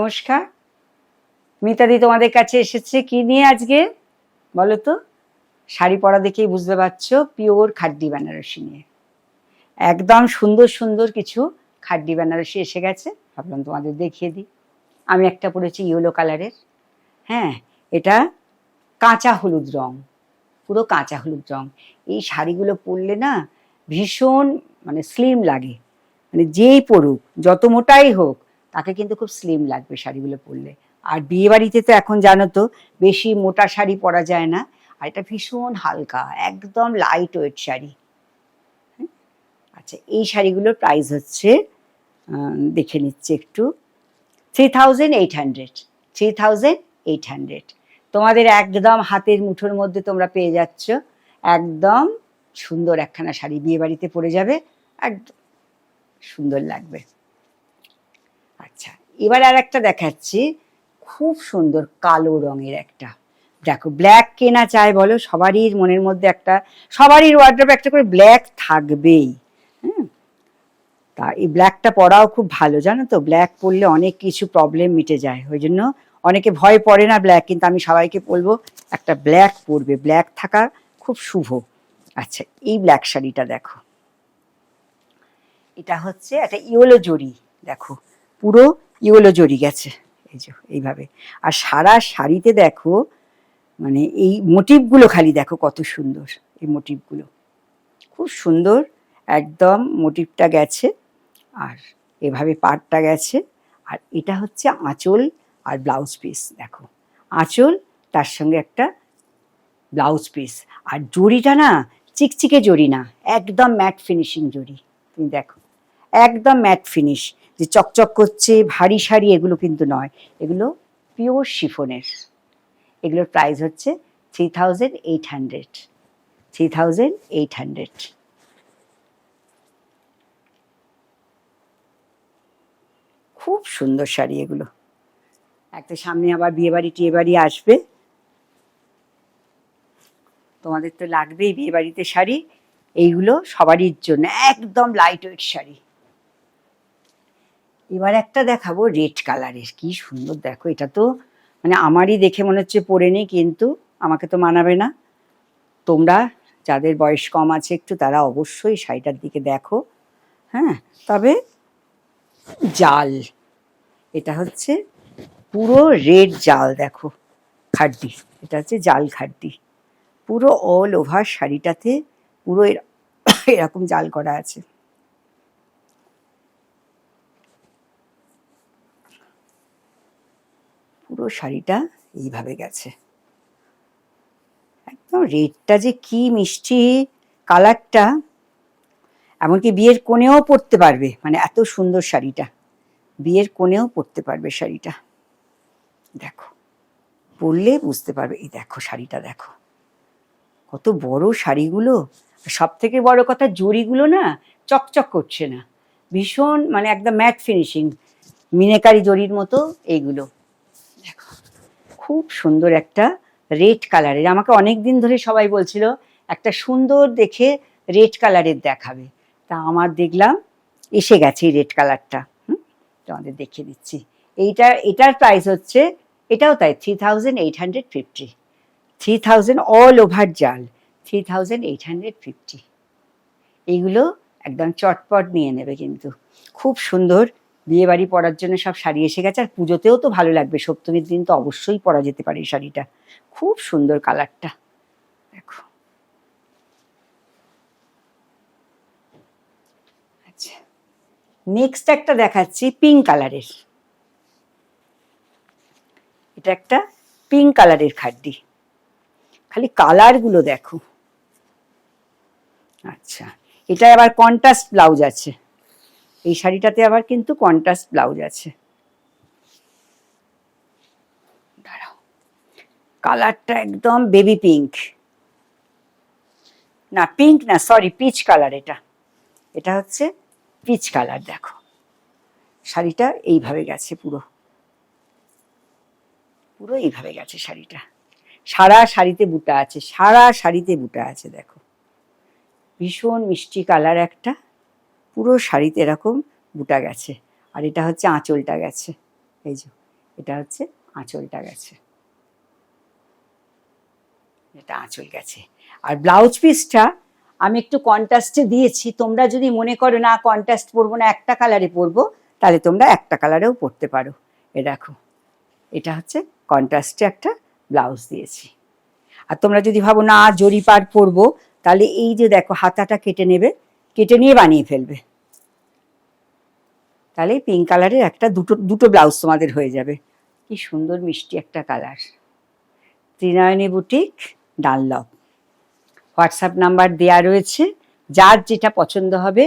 নমস্কার, মিতাদি তোমাদের কাছে এসেছে কি নিয়ে আজকে বলো তো? শাড়ি পরা দেখেই বুঝতে পারছো, পিওর খাড্ডি বেনারসি নিয়ে একদম সুন্দর সুন্দর কিছু খাড্ডি বেনারসি এসে গেছে। ভাবলাম তোমাদের দেখিয়ে দিই। আমি একটা পরেছি ইয়েলো কালারের। হ্যাঁ, এটা কাঁচা হলুদ রং, পুরো কাঁচা হলুদ রং। এই শাড়িগুলো পরলে না ভীষণ স্লিম লাগে, যেই পরুক যত মোটাই হোক তাকে কিন্তু খুব স্লিম লাগবে শাড়িগুলো পরলে। আর বিয়ে বাড়িতে তো এখন জানো তো বেশি মোটা শাড়ি পরা যায় না, আর এটা ভীষণ হালকা, একদম লাইট ওয়েট শাড়ি। আচ্ছা, এই শাড়িগুলোর প্রাইস হচ্ছে দেখে নিচ্ছি একটু, 3800। 3800 তোমাদের একদম হাতের মুঠোর মধ্যে তোমরা পেয়ে যাচ্ছ। একদম সুন্দর একখানা শাড়ি, বিয়ে বাড়িতে পরে যাবে, একদম সুন্দর লাগবে। আচ্ছা, এবার আর একটা দেখাচ্ছি, খুব সুন্দর কালো রঙের একটা। দেখো, ব্ল্যাক কেনা চায় বলো, সবারই মনের মধ্যে একটা, সবারই ওয়ার্ড্রোবে একটা করে ব্ল্যাক থাকবেই। তা এই ব্ল্যাকটা পরাও খুব ভালো, জানো তো, ব্ল্যাক পরলে অনেক কিছু প্রবলেম মিটে যায়। ওই জন্য অনেকে ভয় পড়ে না ব্ল্যাক, কিন্তু আমি সবাইকে বলবো একটা ব্ল্যাক পরবে, ব্ল্যাক থাকা খুব শুভ। আচ্ছা, এই ব্ল্যাক শাড়িটা দেখো, এটা হচ্ছে একটা ইয়েলো জরি, দেখো পুরো ইয়েলো জরি গেছে, এই যে এইভাবে। আর সারা শাড়িতে দেখো এই মোটিভগুলো খালি দেখো কত সুন্দর, এই মোটিভগুলো খুব সুন্দর, একদম মোটিভটা গেছে। আর এভাবে পাড়টা গেছে। আর এটা হচ্ছে আঁচল আর ব্লাউজ পিস, দেখো আঁচল তার সঙ্গে একটা ব্লাউজ পিস। আর জরিটা না চিকচিকে জরি না, একদম ম্যাট ফিনিশিং জরি। তুমি দেখো একদম ম্যাট ফিনিশ, যে চকচক করছে ভারী শাড়ি এগুলো কিন্তু নয়, এগুলো পিওর শিফনের। এগুলোর প্রাইস হচ্ছে 3800। 3800। খুব সুন্দর শাড়ি এগুলো। একটা সামনে আবার বিয়েবাড়ি টিয়েবাড়ি আসবে, তোমাদের তো লাগবেই বিয়ে বাড়িতে শাড়ি। এইগুলো সবারই জন্য একদম লাইট ওয়েট শাড়ি। এবার একটা দেখাবো রেড কালারের, কি সুন্দর দেখো। এটা তো আমারই দেখে মনে হচ্ছে পরে নিই, কিন্তু আমাকে তো মানাবে না। তোমরা যাদের বয়স কম আছে একটু, তারা অবশ্যই শাড়িটার দিকে দেখো। হ্যাঁ, তবে জাল, এটা হচ্ছে পুরো রেড জাল, দেখো খাড্ডি, এটা হচ্ছে জাল খাড্ডি। পুরো অল ওভার শাড়িটাতে পুরো এরকম জাল করা আছে। পুরো শাড়িটা এইভাবে গেছে, একদম রেডটা যে কি মিষ্টি কালারটা, এমনকি বিয়ের কোণেও পরতে পারবে, এত সুন্দর শাড়িটা, বিয়ের কোণেও পরতে পারবে শাড়িটা। দেখো, পরলে বুঝতে পারবে। এই দেখো শাড়িটা দেখো, কত বড় শাড়িগুলো। সব থেকে বড় কথা, জরিগুলো না চকচক করছে না, ভীষণ একদম ম্যাট ফিনিশিং, মিনেকারি জরির মতো এইগুলো। দেখো, খুব সুন্দর একটা রেড কালারের। আমাকে অনেক দিন ধরে সবাই বলছিল একটা সুন্দর দেখে রেড কালারের দেখাবে, তা আমার দেখলাম এসে গেছে এই রেড কালারটা। তোমাদের দেখিয়ে দিচ্ছি। এটার প্রাইস হচ্ছে, এটাও তাই 3850। 3000 অল ওভার জাল, 3850। এইগুলো একদম চটপট নিয়ে নেবে, কিন্তু খুব সুন্দর। বিয়ে বাড়ি পরার জন্য সব শাড়ি এসে গেছে, আর পুজোতেও তো ভালো লাগবে, সপ্তমীর দিন তো অবশ্যই পরা যেতে পারে এই শাড়িটা। খুব সুন্দর কালারটা, দেখো। আচ্ছা, নেক্সট একটা দেখাচ্ছি পিঙ্ক কালারের। এটা একটা পিঙ্ক কালারের খাড্ডি, খালি কালারগুলো দেখো। আচ্ছা, এটা আবার কন্ট্রাস্ট ব্লাউজ আছে, এই শাড়িটাতে আবার কিন্তু কন্ট্রাস্ট ব্লাউজ আছে। দাঁড়াও, কালারটা একদম বেবি পিঙ্ক, না পিঙ্ক না, সরি পিচ কালার। এটা হচ্ছে পিচ কালার। দেখো শাড়িটা এইভাবে গেছে, পুরো পুরো এইভাবে গেছে শাড়িটা। সারা শাড়িতে বুটা আছে, সারা শাড়িতে বুটা আছে, দেখো ভীষণ মিষ্টি কালার একটা, পুরো শাড়িতে এরকম বুটা গেছে। আর এটা হচ্ছে আঁচলটা গেছে, এই যে এটা হচ্ছে আঁচলটা গেছে, এটা আঁচল গেছে। আর ব্লাউজ পিসটা আমি একটু কন্ট্রাস্টে দিয়েছি, তোমরা যদি মনে করো না কন্ট্রাস্ট পরবো না, একটা কালারে পরবো, তাহলে তোমরা একটা কালারেও পরতে পারো। এ দেখো, এটা হচ্ছে কন্ট্রাস্টে একটা ব্লাউজ দিয়েছি। আর তোমরা যদি ভাবো না জরি পার পরবো, তাহলে এই যে দেখো হাতাটা কেটে নেবে, কেটে নিয়ে বানিয়ে ফেলবে, তাহলে পিঙ্ক কালারের একটা দুটো ব্লাউজ তোমাদের হয়ে যাবে। কি সুন্দর মিষ্টি একটা colour. Trinayani boutique, Dunlop. WhatsApp number দেয়া রয়েছে, যার যেটা পছন্দ হবে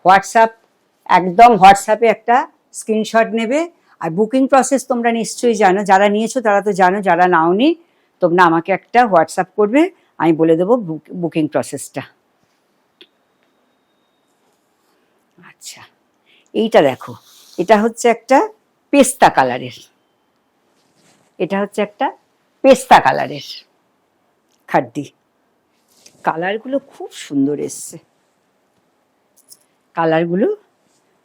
হোয়াটসঅ্যাপে একটা স্ক্রিনশট নেবে। আর বুকিং প্রসেস তোমরা নিশ্চয়ই জানো, যারা নিয়েছো তারা তো জানো, যারা নাওনি তোমরা আমাকে একটা হোয়াটসঅ্যাপ করবে, আমি বলে দেবো বুকিং প্রসেসটা। আচ্ছা, এইটা দেখো, এটা হচ্ছে একটা পেস্তা কালারের, এটা হচ্ছে একটা পেস্তা কালারের খাড্ডি। কালারগুলো খুব সুন্দর এসছে, কালারগুলো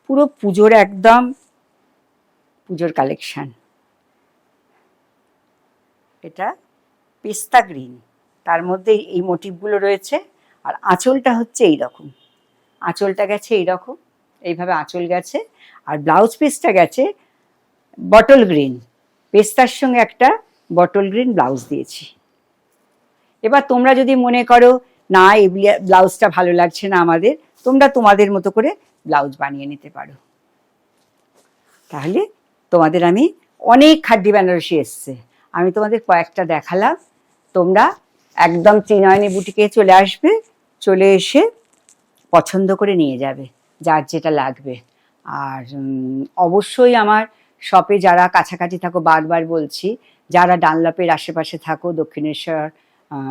পুরো পুজোর একদম পুজোর কালেকশন। এটা পেস্তা গ্রিন, তার মধ্যে এই মোটিভগুলো রয়েছে। আর আঁচলটা হচ্ছে এইরকম, আঁচলটা গেছে এইরকম, এইভাবে আঁচল গেছে। আর ব্লাউজ পিসটা গেছে বটল গ্রিন, পেস্তার সঙ্গে একটা বটল গ্রিন ব্লাউজ দিয়েছি। এবার তোমরা যদি মনে করো না এই ব্লাউজটা ভালো লাগছে না আমাদের, তোমরা তোমাদের মতো করে ব্লাউজ বানিয়ে নিতে পারো। তাহলে তোমাদের আমি অনেক খাড্ডি বেনারসি এসছে, আমি তোমাদের কয়েকটা দেখালাম। তোমরা একদম ত্রিনয়নী বুটিকে চলে আসবে, চলে এসে পছন্দ করে নিয়ে যাবে যার যেটা লাগবে। আর অবশ্যই আমার শপে যারা কাছাকাছি থাকো, বারবার বলছি, যারা ডানলপের আশেপাশে থাকো, দক্ষিণেশ্বর,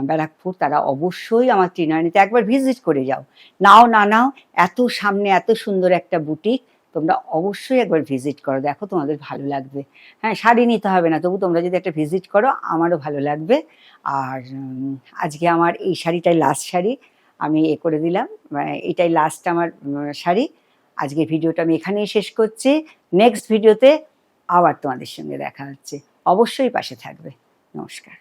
ব্যারাকপুর, তারা অবশ্যই আমার ত্রিনয়নীতে একবার ভিজিট করে যাও। নাও না নাও, এত সামনে এত সুন্দর একটা বুটিক, তোমরা অবশ্যই একবার ভিজিট করো, দেখো তোমাদের ভালো লাগবে। হ্যাঁ, শাড়ি নিতে হবে না, তবু তোমরা যদি একটা ভিজিট করো আমারও ভালো লাগবে। আর আজকে আমার এই শাড়িটাই লাস্ট শাড়ি, আমি করে দিলাম, এটাই লাস্ট আমার শাড়ি। আজকে ভিডিওটা আমি এখানেই শেষ করছি। নেক্সট ভিডিওতে আবার তোমাদের সঙ্গে দেখা হচ্ছে, অবশ্যই পাশে থাকবে। নমস্কার।